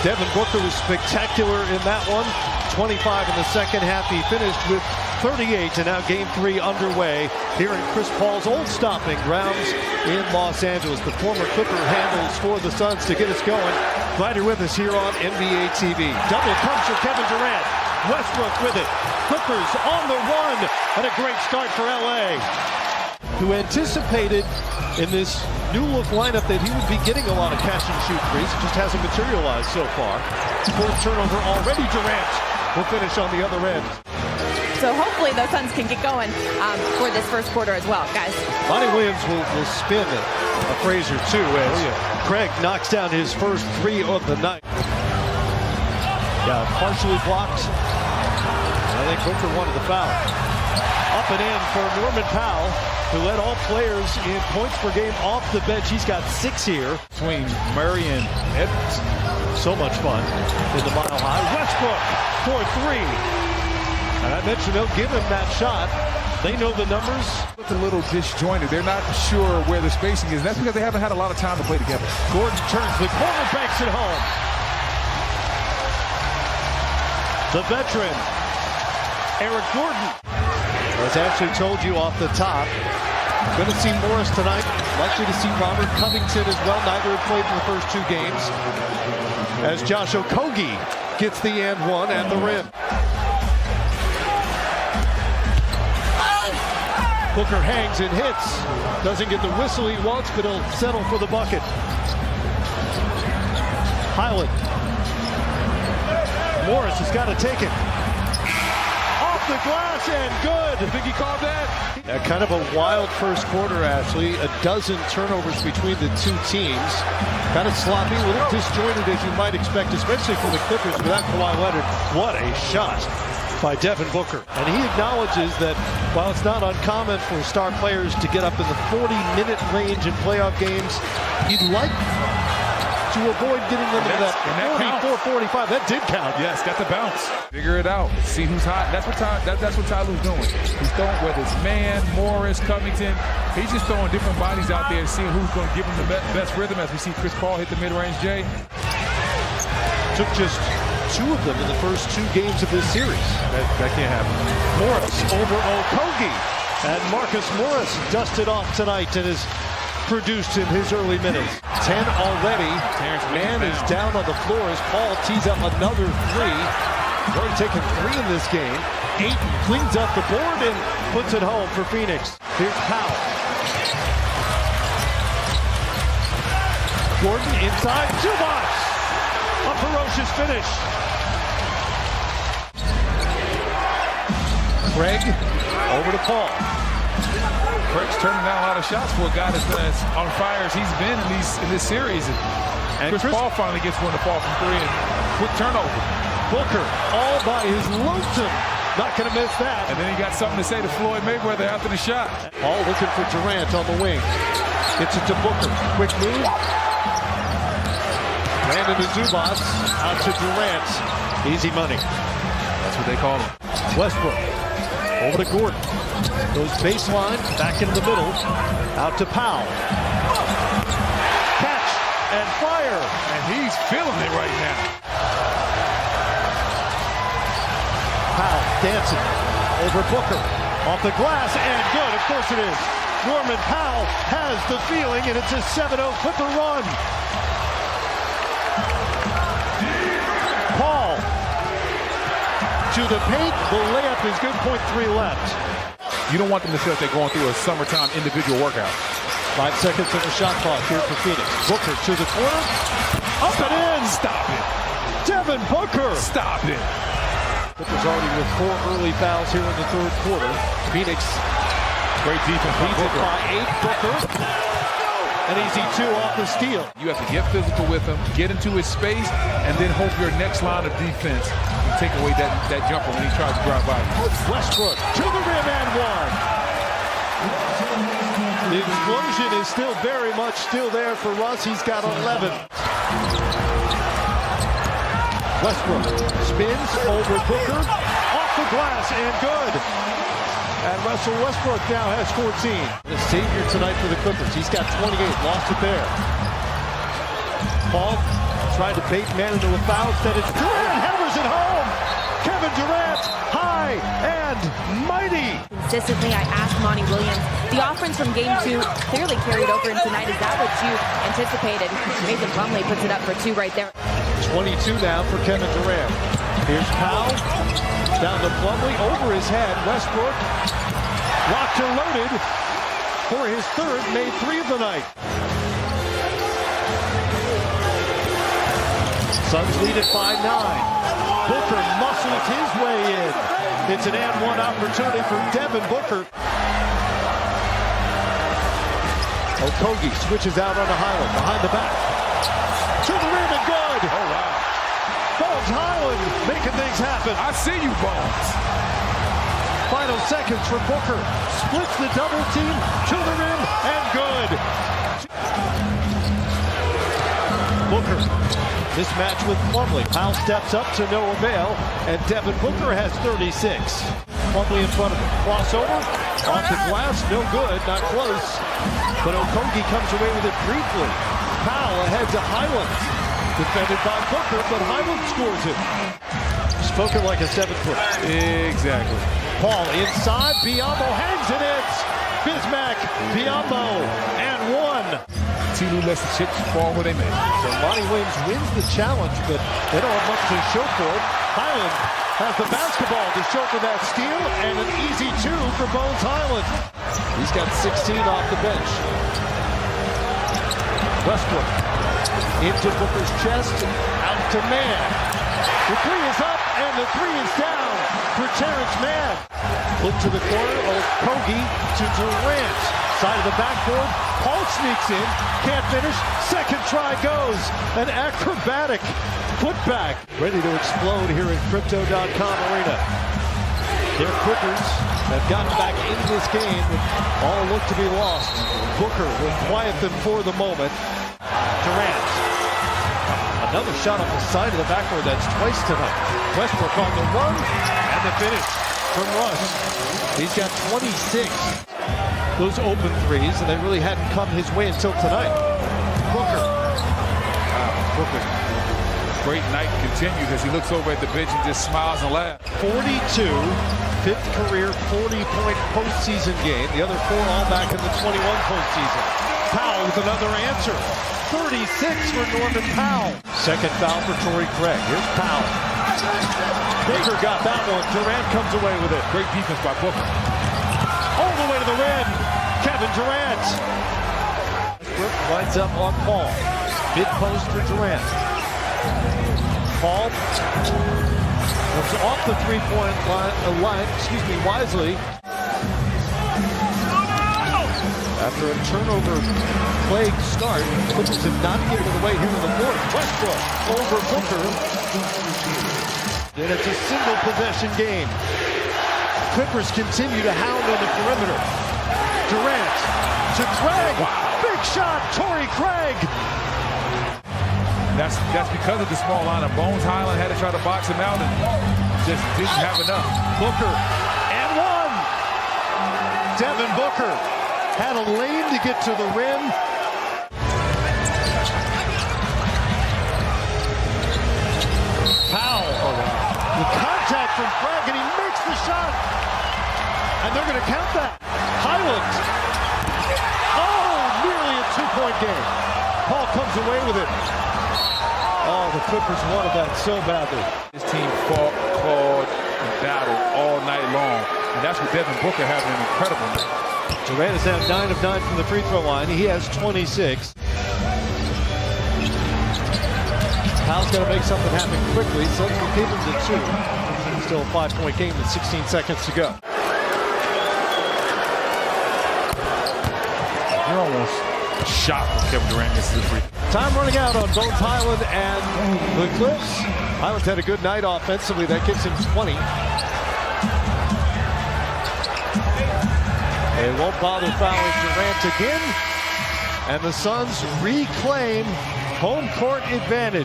Devin Booker was spectacular in that one. 25 in the second half. He finished with 38, and now Game 3 underway here in Chris Paul's old stomping grounds in Los Angeles. The former Clipper handles for the Suns to get us going. Glad you're with us here on NBA TV. Double punch for Kevin Durant. Westbrook with it. Clippers on the run, and a great start for LA. Who anticipated in this new look lineup that he would be getting a lot of catch and shoot threes. It just hasn't materialized so far. Fourth turnover already. Durant will finish on the other end. So hopefully the Suns can get going for this first quarter as well, guys. Monty Williams will spin a phrase or two as Craig knocks down his first three of the night. Yeah, partially blocked. I think Booker wanted the foul. Up and in for Norman Powell, who led all players in points per game off the bench. He's got 6 here. Between Murray and Edwards. So much fun in the Mile High. Westbrook for 3. And I mentioned they'll give him that shot. They know the numbers. It's a little disjointed. They're not sure where the spacing is. That's because they haven't had a lot of time to play together. Gordon turns the corner, banks it home. The veteran, Eric Gordon. As Ashley told you off the top, going to see Morris tonight. Likely to see Robert Covington as well. Neither have played in the first 2 games. As Josh Okogie gets the and one at the rim. Booker hangs and hits. Doesn't get the whistle he wants, but he'll settle for the bucket. Highland. Morris has got to take it. Off the glass and good. You think he called that? Kind of a wild first quarter, Ashley. A dozen turnovers between the two teams. Kind of sloppy, a little disjointed as you might expect, especially from the Clippers without Kawhi Leonard. What a shot by Devin Booker. And he acknowledges that while it's not uncommon for star players to get up in the 40-minute range in playoff games, he'd like to avoid getting them into that 44-45. That did count. Yes, got the bounce. Figure it out. See who's hot. That's what Tyler's doing. He's throwing, whether it's Man, Morris, Covington. He's just throwing different bodies out there and seeing who's going to give him the best rhythm, as we see Chris Paul hit the mid-range J. Took just 2 of them in the first 2 games of this series. That can't happen. Morris over Okogie. And Marcus Morris dusted off tonight and is produced in his early minutes. 10 already. Man is down on the floor as Paul tees up another 3. He's already taken 3 in this game. Ayton cleans up the board and puts it home for Phoenix. Here's Powell. Gordon inside. Zubac! A ferocious finish. Craig over to Paul. Craig's turning down a lot of shots for a guy that's on fire as he's been in this series. And Chris Paul finally gets one to fall from 3 and quick turnover. Booker all by his lonesome. Not going to miss that. And then he got something to say to Floyd Mayweather after the shot. Paul looking for Durant on the wing. Gets it to Booker. Quick move. Landon to Zubac. Out to Durant. Easy money. That's what they call him. Westbrook. Over to Gordon. Goes baseline. Back into the middle. Out to Powell. Catch and fire. And he's feeling it right now. Powell dancing over Booker. Off the glass and good. Of course it is. Norman Powell has the feeling, and it's a 7-0 Clipper run. Paul to the paint. The layup is good. 0.3 left. You don't want them to feel like they're going through a summertime individual workout. 5 seconds of the shot clock here for Phoenix. Booker to the corner. Up and in. Stop it. Devin Booker. Stop it. Booker's already with 4 early fouls here in the third quarter. Phoenix. Great defense. Leads it by 8. Booker. An easy 2 off the steal. You have to get physical with him, get into his space, and then hope your next line of defense can take away that jumper when he tries to drive by. Westbrook to the rim and 1. The explosion is still very much still there for Russ. He's got 11. Westbrook spins over Booker. Off the glass and good. And Russell Westbrook now has 14. The savior tonight for the Clippers. He's got 28. Lost it there. Paul tried to bait man into a foul. Instead, it's Durant hammers it home. Kevin Durant, high and mighty. Consistently, I asked Monty Williams. The offense from Game 2 clearly carried over into tonight. Is that what you anticipated? Mason Plumlee puts it up for 2 right there. 22 now for Kevin Durant. Here's Powell. Down to Plumlee, over his head. Westbrook, locked and loaded for his 3rd, made 3 of the night. Suns lead at by 9. Booker muscles his way in. It's an and one opportunity for Devin Booker. Okogie switches out on the Highland, behind the back. To the rim and good. Oh, wow. Bones Highland making things happen. I see you, Bones. Final seconds for Booker. Splits the double team to the rim and good. Booker. Mismatch with Plumlee. Powell steps up to no avail, and Devin Booker has 36. Plumlee in front of him. Crossover, off the glass, no good, not close. But Okogie comes away with it briefly. Powell ahead to Highland. Defended by Booker, but Highland scores it. Spoken like a 7-foot. Exactly. Paul inside, Biyombo hangs it in. Bismack, Biyombo, and 1. T.Lou lets the chips fall where they may. So Monty Williams wins the challenge, but they don't have much to show for it. Highland has the basketball to show for that steal, and an easy 2 for Bones Highland. He's got 16 off the bench. Westbrook into Booker's chest, out to Mann. The 3 is up, and the 3 is down for Terrence Mann. Look to the corner, Okogie to Durant. Side of the backboard, Paul sneaks in, can't finish, second try goes. An acrobatic putback. Ready to explode here at Crypto.com Arena. Their Clippers have gotten back into this game, all look to be lost. Booker will quiet them for the moment. Durant. Another shot off the side of the backboard, that's twice tonight. Westbrook on the run, and the finish from Russ. He's got 26. Those open threes, and they really hadn't come his way until tonight. Booker. Booker. Great night continues as he looks over at the bench and just smiles and laughs. 42, 5th career 40-point postseason game. The other 4 all back in the 21 postseason. Powell with another answer. 36 for Norman Powell. Second foul for Torrey Craig. Here's Powell. Baker got that one. Durant comes away with it. Great defense by Booker. All the way to the rim. Kevin Durant. Westbrook winds up on Paul. Mid-post for Durant. Paul comes off the three-point line, wisely. After a turnover-plagued start, Clippers did not get it away here in the fourth. Westbrook over Booker. And it's a single-possession game. Clippers continue to hound on the perimeter. Durant to Craig. Wow. Big shot, Torrey Craig. That's because of the small lineup. Bones Highland had to try to box him out and just didn't have enough. Booker and 1. Devin Booker had a lane to get to the rim. Powell. Oh, wow. The contact from Craig, and he makes the shot. And they're going to count that. Highland. Oh, nearly a 2-point game. Paul comes away with it. Oh, the Clippers wanted that so badly. This team fought, clawed, and battled all night long. And that's with Devin Booker having an incredible night. Durant is now 9 of 9 from the free throw line. He has 26. Powell's got to make something happen quickly. Suns will keep him to 2. Still a 5-point game with 16 seconds to go. You're almost shocked when Kevin Durant misses the free. Time running out on both Highland and the Clips. Highland's had a good night offensively. That gives him 20. They won't bother fouling Durant again. And the Suns reclaim home court advantage.